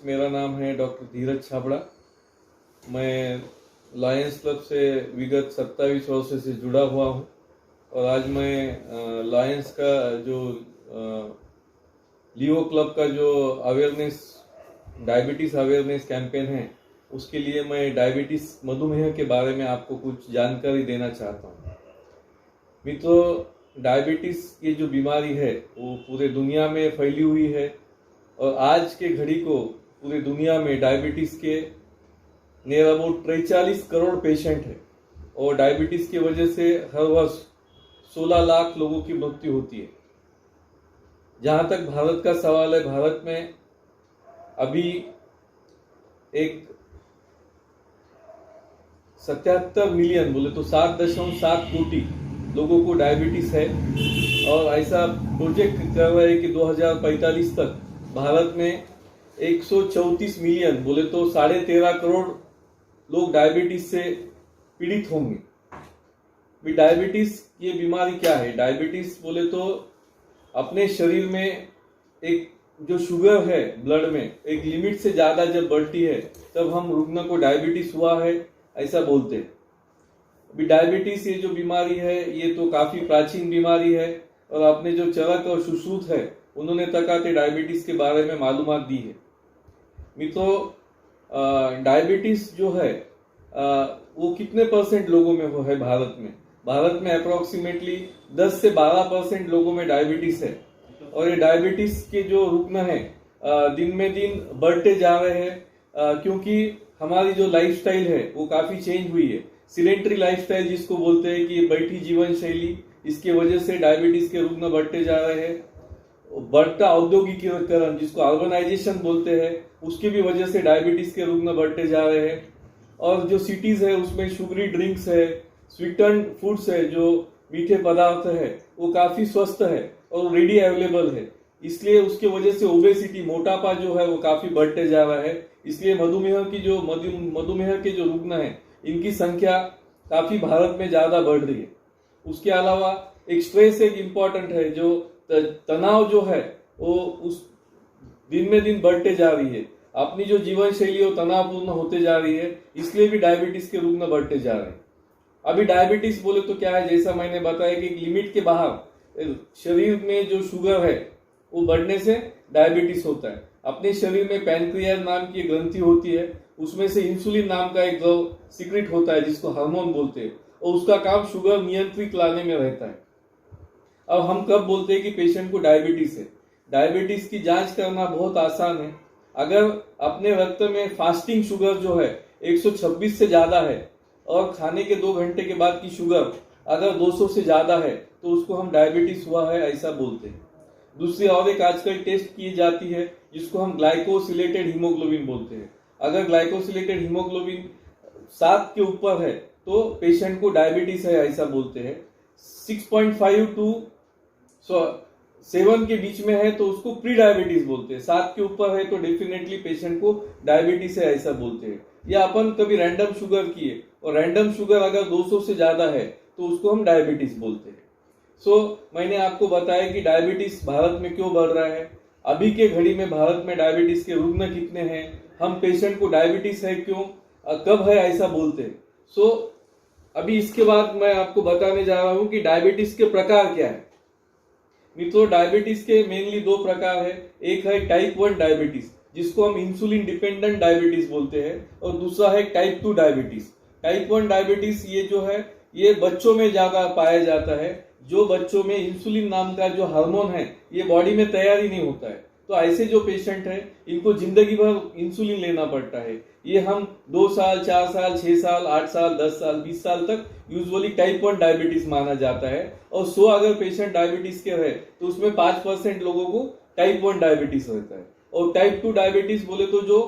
मेरा नाम है डॉक्टर धीरज छाबड़ा। मैं लायंस क्लब से विगत 27 वर्षों से जुड़ा हुआ हूँ और आज मैं लायंस का जो लियो क्लब का जो अवेयरनेस डायबिटीज़ अवेयरनेस कैंपेन है उसके लिए मैं डायबिटीज़ मधुमेह के बारे में आपको कुछ जानकारी देना चाहता हूँ। मित्रों, डायबिटीज़ ये जो बीमारी है वो पूरे दुनिया में फैली हुई है और आज के घड़ी को पूरी दुनिया में डायबिटीज़ के नियर अबाउट 43 करोड़ पेशेंट है और डायबिटीज़ की वजह से हर वर्ष 16 लाख लोगों की मृत्यु होती है। जहाँ तक भारत का सवाल है, भारत में अभी एक 77 मिलियन बोले तो 7.7 कोटि लोगों को डायबिटीज है और ऐसा प्रोजेक्ट कर रहे हैं कि 2045 तक भारत में 134 मिलियन बोले तो 13.5 करोड़ लोग डायबिटीज से पीड़ित होंगे। डायबिटीज ये बीमारी क्या है? डायबिटीज बोले तो अपने शरीर में एक जो शुगर है ब्लड में एक लिमिट से ज्यादा जब बढ़ती है तब हम रुग्ण को डायबिटीज हुआ है ऐसा बोलते हैं। अभी डायबिटीज ये जो बीमारी है ये तो काफी प्राचीन बीमारी है और आपने जो चरक और सुश्रुत है उन्होंने तकाते डायबिटीज के बारे में मालूमात दी है। मित्रों, डायबिटीज जो है वो कितने परसेंट लोगों में हो है भारत में? भारत में अप्रोक्सीमेटली 10 से 12% लोगों में डायबिटीज है और ये डायबिटीज के जो रुग्ण है दिन में दिन बढ़ते जा रहे हैं क्योंकि हमारी जो लाइफस्टाइल है वो काफी चेंज हुई है। सिलेंट्री लाइफस्टाइल जिसको बोलते हैं कि बैठी जीवन शैली, इसके वजह से डायबिटीज के रुग्ण बढ़ते जा रहे हैं। बढ़ता औद्योगिकीकरण जिसको अर्बनाइजेशन बोलते हैं उसकी भी वजह से डायबिटीज के रुग्ण बढ़ते जा रहे हैं और जो सिटीज है उसमें शुगरी ड्रिंक्स है, स्वीटन फूड्स है, जो मीठे पदार्थ है वो काफी स्वस्थ है और रेडी अवेलेबल है, इसलिए उसके वजह से ओबेसिटी मोटापा जो है वो काफी बढ़ते जा रहा है। इसलिए मधुमेह के जो रुग्ण हैं इनकी संख्या काफी भारत में ज्यादा बढ़ रही है। उसके अलावा एक स्ट्रेस एक इम्पॉर्टेंट है, जो तनाव जो है वो उस दिन में दिन बढ़ते जा रही है। अपनी जो जीवन शैली वो तनावपूर्ण होते जा रही है, इसलिए भी डायबिटीज के रुग्ण बढ़ते जा रहे हैं। अभी डायबिटीज बोले तो क्या है, जैसा मैंने बताया कि लिमिट के बाहर शरीर में जो शुगर है वो बढ़ने से डायबिटीज होता है। अपने शरीर में पैनक्रियाज नाम की ग्रंथि होती है, उसमें से इंसुलिन नाम का एक द्रव सीक्रेट होता है जिसको हार्मोन बोलते हैं और उसका काम शुगर नियंत्रित लाने में रहता है। अब हम कब बोलते हैं कि पेशेंट को डायबिटीज है? डायबिटीज की जांच करना बहुत आसान है। अगर अपने रक्त में फास्टिंग शुगर जो है 126 से ज्यादा है और खाने के 2 घंटे के बाद की शुगर अगर 200 से ज्यादा है तो उसको हम डायबिटीज हुआ है ऐसा बोलते हैं। दूसरी और एक आजकल टेस्ट की जाती है जिसको हम ग्लाइकोसिलेटेड हीमोग्लोबिन बोलते हैं। अगर ग्लाइकोसिलेटेड हीमोग्लोबिन 7 के ऊपर है तो पेशेंट को डायबिटीज है ऐसा बोलते हैं। 6.5 टू 7 के बीच में है तो उसको प्री डायबिटीज बोलते हैं। 7 के ऊपर है तो डेफिनेटली पेशेंट को डायबिटीज है ऐसा बोलते हैं। या अपन कभी रैंडम शुगर किए और रैंडम शुगर अगर 200 से ज्यादा है तो उसको हम डायबिटीज बोलते हैं। मैंने आपको बताया कि डायबिटीज भारत में क्यों बढ़ रहा है, अभी के घड़ी में भारत में डायबिटीज के रुग्ण कितने हैं, हम पेशेंट को डायबिटीज है क्यों, कब है ऐसा बोलते हैं। अभी इसके बाद मैं आपको बताने जा रहा हूं कि डायबिटीज के प्रकार क्या है। मित्रों, डायबिटीज के मेनली 2 प्रकार है। एक है टाइप 1 डायबिटीज जिसको हम इंसुलिन डिपेंडेंट डायबिटीज बोलते हैं और दूसरा है टाइप 2 डायबिटीज। टाइप 1 डायबिटीज ये जो है ये बच्चों में ज्यादा पाया जाता है, जो बच्चों में इंसुलिन नाम का जो हार्मोन है ये बॉडी में तैयार ही नहीं होता है। तो ऐसे जो पेशेंट है इनको जिंदगी भर इंसुलिन लेना पड़ता है। ये हम 2 साल, 4 साल, 6 साल, 8 साल, 10 साल, 20 साल तक यूजुअली टाइप 1 डायबिटीज माना जाता है और 100 अगर पेशेंट डायबिटीज के रहे तो उसमें 5% लोगों को टाइप 1 डायबिटीज रहता है। और टाइप 2 डायबिटीज बोले तो जो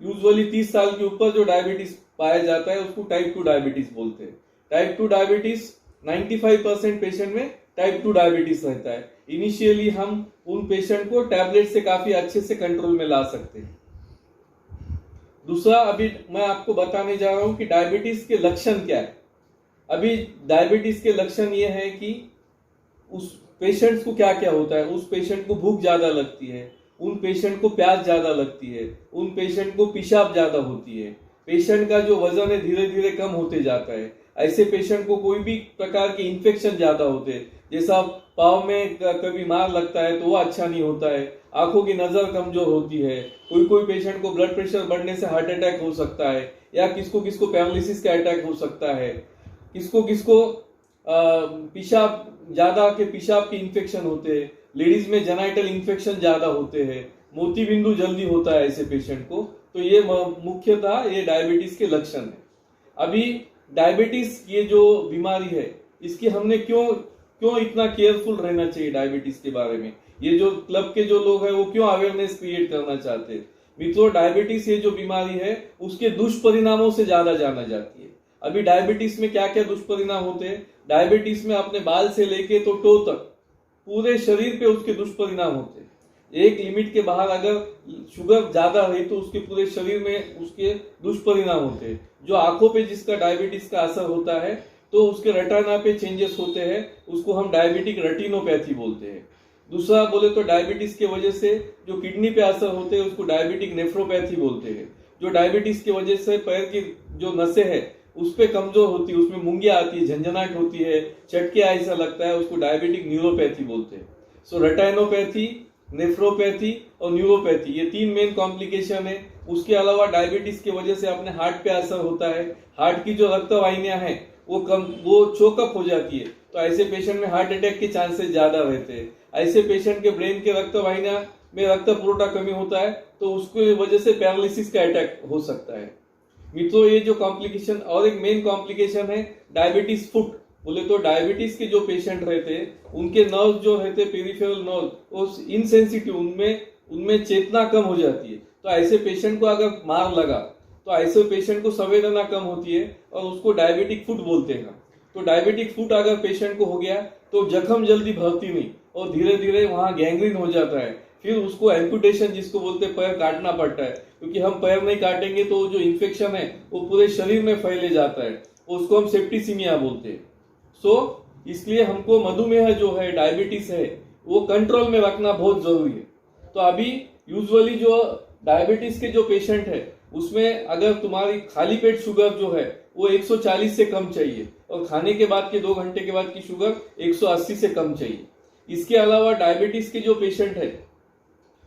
यूजुअली 30 साल के ऊपर जो डायबिटीज पाया जाता है उसको टाइप 2 डायबिटीज बोलते हैं। टाइप 2 डायबिटीज 95% पेशेंट में टाइप 2 डायबिटीज रहता है। इनिशियली हम उन पेशेंट को टैबलेट से काफी अच्छे से कंट्रोल में ला सकते हैं। दूसरा, अभी मैं आपको बताने जा रहा हूं कि डायबिटीज के लक्षण क्या है। अभी डायबिटीज के लक्षण ये है कि उस पेशेंट्स को क्या क्या होता है। उस पेशेंट को भूख ज्यादा लगती है, उन पेशेंट को प्यास ज्यादा लगती है, उन पेशेंट को पेशाब ज्यादा होती है, पेशेंट का जो वजन है धीरे धीरे कम होते जाता है। ऐसे पेशेंट को कोई भी प्रकार के इन्फेक्शन ज्यादा होते हैं, जैसा पाँव में कभी मार लगता है तो वो अच्छा नहीं होता है, आंखों की नजर कमजोर होती है, कोई कोई पेशेंट को ब्लड प्रेशर बढ़ने से हार्ट अटैक हो सकता है, या किसको किसको पैरालिसिस का अटैक हो सकता है, किसको किसको पेशाब ज्यादा के पेशाब के इन्फेक्शन होते हैं, लेडीज में जेनाइटल इन्फेक्शन ज्यादा होते हैं, मोती बिंदु जल्दी होता है ऐसे पेशेंट को। तो ये मुख्यतः ये डायबिटीज के लक्षण है। अभी डायबिटीज ये जो बीमारी है इसकी हमने क्यों इतना केयरफुल रहना चाहिए डायबिटीज के बारे में, ये जो क्लब के जो लोग हैं वो क्यों अवेयरनेस क्रिएट करना चाहते हैं। मित्रों, डायबिटीज ये जो बीमारी है उसके दुष्परिणामों से ज्यादा जाना जाती है। अभी डायबिटीज में क्या क्या दुष्परिणाम होते हैं, डायबिटीज में अपने बाल से लेके तो टो तक पूरे शरीर पे उसके दुष्परिणाम होते हैं। एक लिमिट के बाहर अगर शुगर ज्यादा है तो उसके पूरे शरीर में उसके दुष्परिणाम होते हैं। जो आंखों पे जिसका डायबिटीज का असर होता है तो उसके रेटिना पे चेंजेस होते हैं, उसको हम डायबिटिक रेटिनोपैथी बोलते हैं। दूसरा बोले तो डायबिटीज के वजह से जो किडनी पे असर होते हैं उसको डायबिटिक नेफ्रोपैथी बोलते हैं। जो डायबिटीज की वजह से पैर की जो नसें है उस पे कमजोर होती है, उसमें मुंगिया आती है, झंझनाहट होती है, चटके ऐसा लगता है, उसको डायबिटिक न्यूरोपैथी बोलते हैं। सो रेटिनोपैथी, नेफ्रोपैथी और न्यूरोपैथी ये तीन मेन कॉम्प्लिकेशन है। उसके अलावा डायबिटीज की वजह से अपने हार्ट पे असर होता है, हार्ट की जो रक्तवाहिनियां हैं वो चोकअप हो जाती है, तो ऐसे पेशेंट में हार्ट अटैक के चांसेस ज्यादा रहते हैं। ऐसे पेशेंट के ब्रेन के रक्तवाहिनियां में रक्त पुरवठा कमी होता है तो उसकी वजह से पैरालिसिस का अटैक हो सकता है। मित्रों, ये जो कॉम्प्लिकेशन और एक मेन कॉम्प्लिकेशन है डायबिटीज फुट। बोले तो डायबिटीज के जो पेशेंट रहते हैं उनके नर्व जो रहते पेरिफेरल नर्व वो इनसेंसिटिव, उनमें चेतना कम हो जाती है। तो ऐसे पेशेंट को अगर मार लगा तो ऐसे पेशेंट को संवेदना कम होती है और उसको डायबिटिक फुट बोलते हैं। तो डायबिटिक फुट अगर पेशेंट को हो गया तो जख्म जल्दी भरती नहीं और धीरे धीरे वहां गैंग्रीन हो जाता है। फिर उसको एम्पुटेशन जिसको बोलते हैं, पैर काटना पड़ता है, क्योंकि हम पैर नहीं काटेंगे तो जो इन्फेक्शन है वो पूरे शरीर में फैले जाता है, उसको हम सेप्टिसीमिया बोलते हैं। सो इसलिए हमको मधुमेह जो है, डायबिटीज है, वो कंट्रोल में रखना बहुत जरूरी है। तो अभी यूजुअली जो डायबिटीज के जो पेशेंट है उसमें अगर तुम्हारी खाली पेट शुगर जो है वो 140 से कम चाहिए और खाने के बाद के 2 घंटे के बाद की शुगर 180 से कम चाहिए। इसके अलावा डायबिटीज के जो पेशेंट है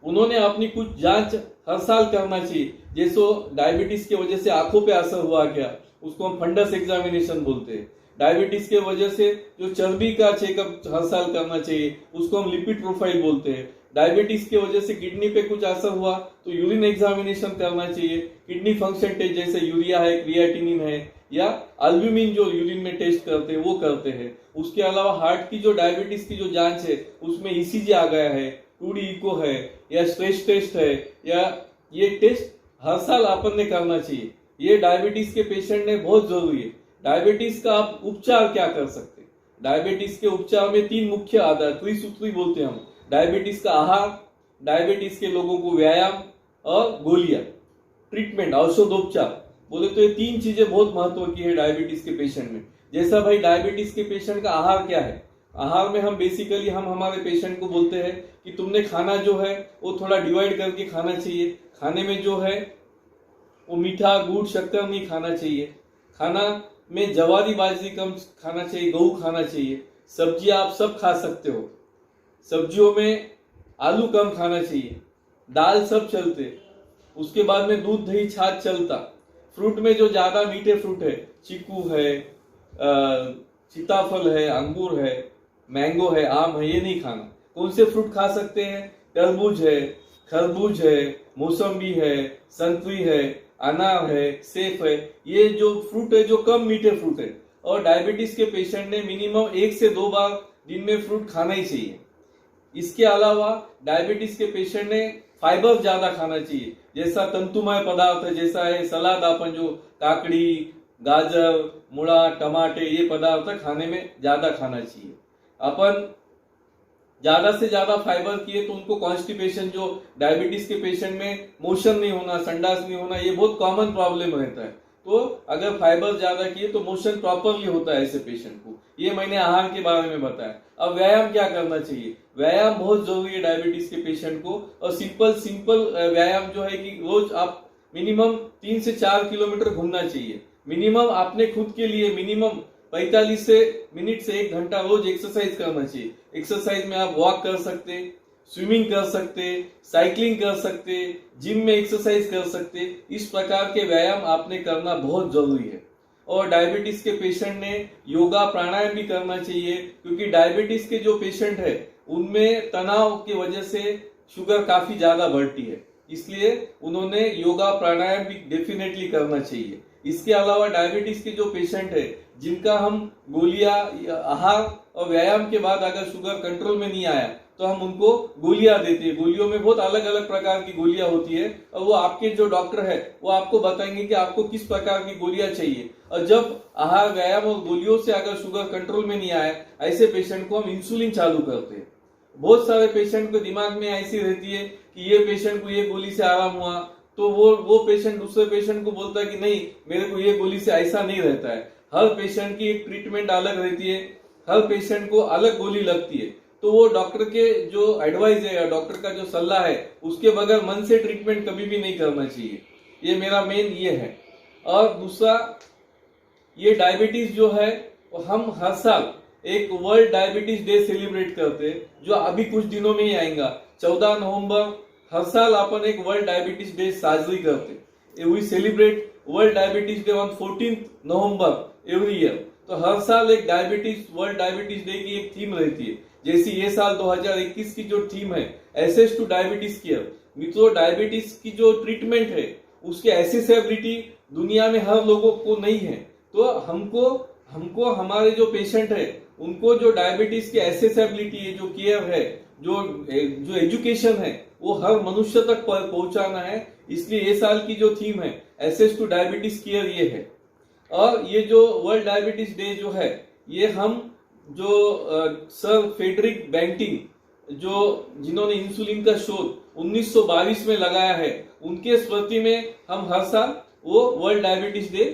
उन्होंने अपनी कुछ जांच हर साल करना चाहिए। जैसे डायबिटीज की वजह से आंखों पे असर हुआ क्या, उसको हम फंडस एग्जामिनेशन बोलते हैं। डायबिटीज के वजह से जो चर्बी का चेकअप हर साल करना चाहिए उसको हम लिपिड प्रोफाइल बोलते हैं। डायबिटीज की वजह से किडनी पे कुछ असर हुआ तो यूरिन एग्जामिनेशन करना चाहिए। किडनी फंक्शन टेस्ट जैसे यूरिया है, क्रिएटिनिन है या अल्ब्यूमिन जो यूरिन में टेस्ट करते हैं वो करते हैं। उसके अलावा हार्ट की जो डायबिटीज की जो जांच है उसमें ईसीजी आ गया है, 2D इको है या स्ट्रेस टेस्ट है, या ये टेस्ट हर साल अपन ने करना चाहिए। ये डायबिटीज के पेशेंट ने बहुत जरूरी है। डायबिटीज का आप उपचार क्या कर सकते हैं? डायबिटीज के उपचार में 3 मुख्य आधार, त्रिसूत्री बोलते हैं हम। डायबिटीज का आहार, डायबिटीज के लोगों को व्यायाम और गोलियां, ट्रीटमेंट, औषधोपचार। बोले तो ये 3 चीजें बहुत महत्व की है डायबिटीज के पेशेंट में। जैसा भाई डायबिटीज के पेशेंट का आहार क्या है, आहार में हम बेसिकली हम हमारे पेशेंट को बोलते हैं कि तुमने खाना जो है वो थोड़ा डिवाइड करके खाना चाहिए। खाने में जो है वो मीठा, गुड़, शक्कर नहीं खाना चाहिए। खाना में जवारी बाजरी कम खाना चाहिए, गेहूं खाना चाहिए। सब्जी आप सब खा सकते हो, सब्जियों में आलू कम खाना चाहिए, दाल सब चलते। उसके बाद में दूध, दही, छाछ चलता। फ्रूट में जो ज्यादा मीठे फ्रूट है, चीकू है, सीताफल है, अंगूर है, मैंगो है, आम है, ये नहीं खाना। कौन से फ्रूट खा सकते हैं? तरबूज है, खरबूज है, मौसम्बी है, संतरी है, अनार है, सेब है। ये जो फ्रूट है जो कम मीठे फ्रूट है। और डायबिटीज के पेशेंट ने मिनिमम 1 से 2 बार दिन में फ्रूट खाना ही चाहिए। इसके अलावा डायबिटीज के पेशेंट ने फाइबर ज्यादा खाना चाहिए, जैसा तंतुमय पदार्थ है, जैसा है सलाद, अपन जो काकड़ी, गाजर, मूला, टमाटे, ये पदार्थ खाने में ज्यादा खाना चाहिए। अपन ज्यादा से ज्यादा फाइबर किए तो उनको कॉन्स्टिपेशन, जो डायबिटीज के पेशेंट में मोशन नहीं होना, संडास नहीं होना, ये बहुत कॉमन प्रॉब्लम रहता है। तो अगर फाइबर ज्यादा किए तो मोशन प्रॉपरली होता है ऐसे पेशेंट को। ये मैंने आहार के बारे में बताया। अब व्यायाम क्या करना चाहिए? व्यायाम बहुत जरूरी है डायबिटीज के पेशेंट को। और सिंपल व्यायाम जो है कि रोज आप मिनिमम 3 से 4 किलोमीटर घूमना चाहिए। मिनिमम आपने खुद के लिए मिनिमम 45 मिनट से 1 घंटा रोज एक्सरसाइज करना चाहिए। एक्सरसाइज में आप वॉक कर सकते, स्विमिंग कर सकते, साइकिलिंग कर सकते, जिम में एक्सरसाइज कर सकते। इस प्रकार के व्यायाम आपने करना बहुत जरूरी है। और डायबिटीज के पेशेंट ने योगा प्राणायाम भी करना चाहिए, क्योंकि डायबिटीज के जो पेशेंट है उनमें तनाव की वजह से शुगर काफी ज्यादा बढ़ती है, इसलिए उन्होंने योगा प्राणायाम भी डेफिनेटली करना चाहिए। इसके अलावा डायबिटीज के जो पेशेंट है जिनका हम गोलियां, आहार और व्यायाम के बाद अगर शुगर कंट्रोल में नहीं आया तो हम उनको गोलियां देते हैं। गोलियों में बहुत अलग अलग प्रकार की गोलियां होती है और वो आपके जो डॉक्टर है वो आपको बताएंगे कि आपको किस प्रकार की गोलियां चाहिए। और जब आहार, व्यायाम और गोलियों से अगर शुगर कंट्रोल में नहीं आया, ऐसे पेशेंट को हम इंसुलिन चालू करते हैं। बहुत सारे पेशेंट को दिमाग में ऐसी रहती है कि ये पेशेंट को ये गोली से आराम हुआ, तो वो पेशेंट दूसरे पेशेंट को बोलता है कि नहीं, मेरे को ये गोली से ऐसा नहीं रहता है। हर पेशेंट की एक ट्रीटमेंट अलग रहती है, हर पेशेंट को अलग गोली लगती है। तो वो डॉक्टर के जो एडवाइस है या डॉक्टर का जो सलाह है उसके बगैर मन से ट्रीटमेंट कभी भी नहीं करना चाहिए। ये मेरा मेन ये है। और दूसरा, ये डायबिटीज जो है हम हर साल एक वर्ल्ड डायबिटीज डे सेलिब्रेट करते हैं, जो अभी कुछ दिनों में ही आएगा। 14 नवंबर हर साल अपन एक वर्ल्ड डायबिटीज डे साजरी करते। We celebrate world diabetes day on 14 November every year. तो हर साल एक वर्ल्ड डायबिटीज डे की एक थीम रहती है। जैसे ये साल 2021 की जो थीम है एसेस टू डायबिटीज केयर, मित्रों डायबिटीज की जो ट्रीटमेंट है उसकी एसेसिबिलिटी दुनिया में हर लोगों को नहीं है। तो हमको हमारे जो पेशेंट है उनको जो डायबिटीज की एसेसिबिलिटी है, जो केयर है, जो एजुकेशन है, वो हर मनुष्य तक पहुंचाना है। इसलिए ये साल की जो थीम है एसेस टू डायबिटीज केयर ये है। और ये जो वर्ल्ड डायबिटीज डे जो है ये हम जो सर फ्रेडरिक बैंटिंग, जिन्होंने इंसुलिन का शोध 1922 में लगाया है, उनके स्मृति में हम हर साल वो वर्ल्ड डायबिटीज डे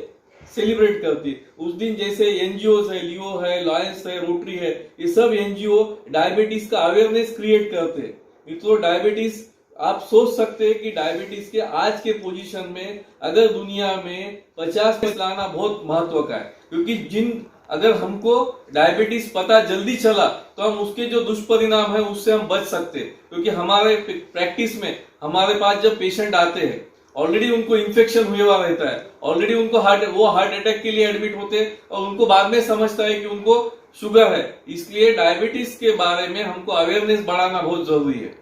सेलिब्रेट करते हैं। उस दिन जैसे एनजीओ है, लियो है, लॉयंस है, रोटरी है, ये सब एनजीओ डायबिटीज का अवेयरनेस क्रिएट करते हैं। मित्रों डायबिटीज, आप सोच सकते हैं कि डायबिटीज के आज के पोजीशन में अगर दुनिया में 50 में लाना बहुत महत्व का है, क्योंकि अगर हमको डायबिटीज पता जल्दी चला तो हम उसके जो दुष्परिणाम है उससे हम बच सकते हैं। क्योंकि हमारे प्रैक्टिस में हमारे पास जब पेशेंट आते हैं ऑलरेडी उनको इन्फेक्शन हुआ रहता है, ऑलरेडी उनको हार्ट अटैक के लिए एडमिट होते हैं और उनको बाद में समझता है कि उनको शुगर है। इसलिए डायबिटीज के बारे में हमको अवेयरनेस बढ़ाना बहुत जरूरी है।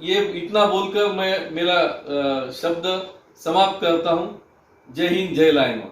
ये इतना बोलकर मैं मेरा शब्द समाप्त करता हूं। जय हिंद, जय लायन।